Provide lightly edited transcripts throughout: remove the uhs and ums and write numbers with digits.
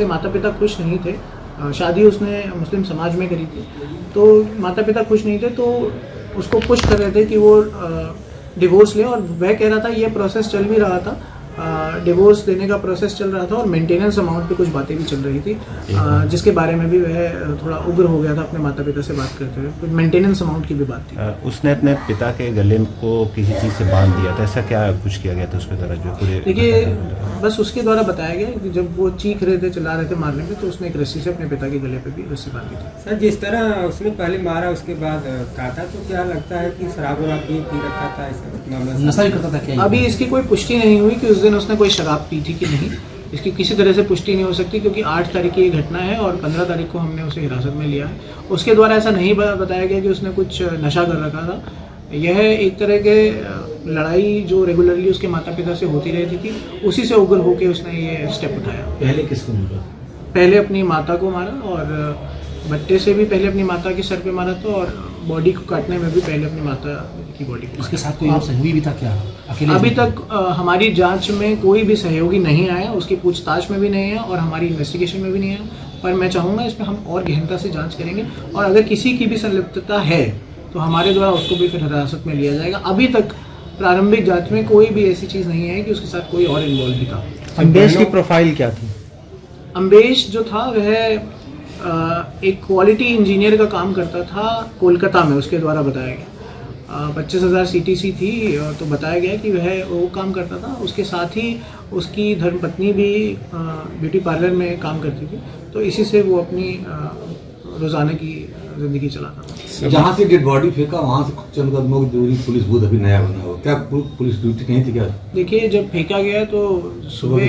माता पिता खुश नहीं थे। शादी उसने मुस्लिम समाज में करी थी, तो माता पिता खुश नहीं थे, तो उसको पुश कर रहे थे कि वो डिवोर्स ले, और वह कह रहा था, ये प्रोसेस चल भी रहा था, डिवोर्स देने का प्रोसेस चल रहा था, और मेंटेनेंस अमाउंट पे कुछ बातें भी चल रही थी, जिसके बारे में भी वह थोड़ा उग्र हो गया था अपने माता पिता से बात करते हुए। कुछ मेंटेनेंस अमाउंट की भी बात थी। उसने अपने पिता के गले को किसी चीज़ से बांध दिया था, ऐसा क्या कुछ किया गया था उसके द्वारा जो पूरे? देखिए, बस उसके द्वारा बताया गया कि जब वो चीख रहे थे, चिल्ला रहे थे मारने में, तो उसने एक रस्सी से अपने पिता के गले पे भी रस्सी बांधी थी। सर, जिस तरह उसने पहले मारा उसके बाद काटा, तो क्या लगता है कि शराब वराब पी रखा था, ऐसा मामला नशा ही करता था क्या? अभी इसकी कोई पुष्टि नहीं हुई कि उस दिन उसने कोई शराब पी थी कि नहीं। इसकी किसी तरह से पुष्टि नहीं हो सकती, क्योंकि 8 तारीख की ये घटना है और 15 तारीख को हमने उसे हिरासत में लिया है। उसके द्वारा ऐसा नहीं बताया गया कि उसने कुछ नशा कर रखा था। यह एक तरह के लड़ाई जो रेगुलरली उसके माता पिता से होती रहती थी, उसी से उग्र होकर उसने ये स्टेप उठाया। पहले किसको मारा? पहले अपनी माता को मारा, और बट्टे से भी पहले अपनी माता के सर पे मारा था, और बॉडी को काटने में भी पहले अपनी माता की बॉडी को। उसके साथ कोई और सहयोगी भी था क्या? अकेले? अभी तक हमारी जांच में कोई भी सहयोगी नहीं आया, उसकी पूछताछ में भी नहीं है, और हमारी इन्वेस्टिगेशन में भी नहीं है। पर मैं चाहूँगा इसमें हम और गहनता से जांच करेंगे, और अगर किसी की भी संलिप्तता है तो हमारे द्वारा उसको भी फिर हिरासत में लिया जाएगा। अभी तक प्रारंभिक जांच में कोई भी ऐसी चीज़ नहीं है कि उसके साथ कोई और इन्वॉल्व भी था। अम्बेश की प्रोफाइल क्या थी? अम्बेश जो था वह एक क्वालिटी इंजीनियर का काम करता था कोलकाता में, उसके द्वारा बताया गया। 25,000 CTC थी, तो बताया गया कि वह वो काम करता था। उसके साथ ही उसकी धर्मपत्नी भी ब्यूटी पार्लर में काम करती थी, तो इसी से वो अपनी रोज़ाना की ज़िंदगी चलाता था। जहाँ से डेड बॉडी फेंका वहाँ से चंद कदमों की दूरी पुलिस बूथ अभी नया बना हो, क्या पुलिस ड्यूटी नहीं थी क्या? देखिए, जब फेंका गया तो सुबह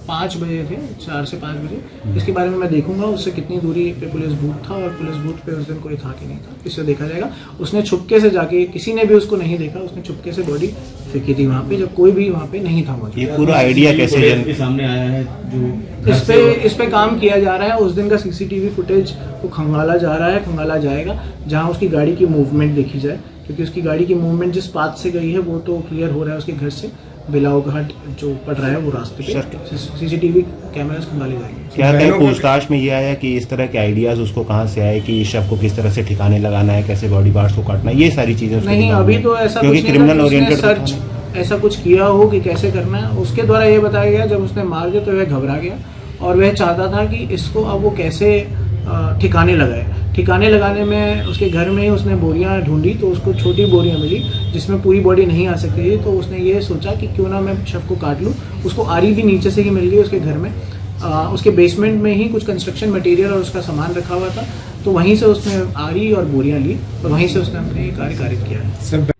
5 बजे थे, 4 से 5 बजे। इसके बारे में मैं देखूंगा उससे कितनी दूरी पे पुलिस बूथ था, और पुलिस बूथ पे उस दिन कोई था कि नहीं था, इससे देखा जाएगा। उसने छुपके से जाके, किसी ने भी उसको नहीं देखा, उसने छुपके से बॉडी फेंकी थी वहाँ पे, जब कोई भी वहाँ पे नहीं था मौजूद। ये पूरा आइडिया कैसे सामने आया है? जो इस पे काम किया जा रहा है। उस दिन का CCTV फुटेज को खंगाला जा रहा है, खंगाला जाएगा, जहाँ उसकी गाड़ी की मूवमेंट देखी जाए, क्योंकि उसकी गाड़ी की मूवमेंट जिस पाथ से गई है वो तो क्लियर हो रहा है। उसके घर से बिलाव घाट जो पड़ रहा है वो रास्ते पे CCTV कैमरास खंगाले जाएंगे। क्या कहीं पूछताछ में ये आया कि इस तरह के आइडियाज उसको कहाँ से आए कि शव को किस तरह से ठिकाने लगाना है, कैसे बॉडी पार्ट्स को काटना है, ये सारी चीजें? नहीं, अभी तो ऐसा कुछ नहीं था क्रिमिनल कि उसने ओरिएंटेड सर्च ऐसा कुछ किया हो कि कैसे करना है। उसके द्वारा ये बताया गया, जब उसने मार दिया तो वह घबरा गया, और वह चाहता था कि इसको अब वो कैसे ठिकाने लगाए। ठिकाने लगाने में उसके घर में ही उसने बोरियां ढूंढी, तो उसको छोटी बोरियां मिली जिसमें पूरी बॉडी नहीं आ सकती थी, तो उसने ये सोचा कि क्यों ना मैं शव को काट लूँ। उसको आरी भी नीचे से ही मिल गई उसके घर में। उसके बेसमेंट में ही कुछ कंस्ट्रक्शन मटेरियल और उसका सामान रखा हुआ था, तो वहीं से उसने आरी और बोरियां ली, और वहीं से उसने अपने कार्य कारित किया है।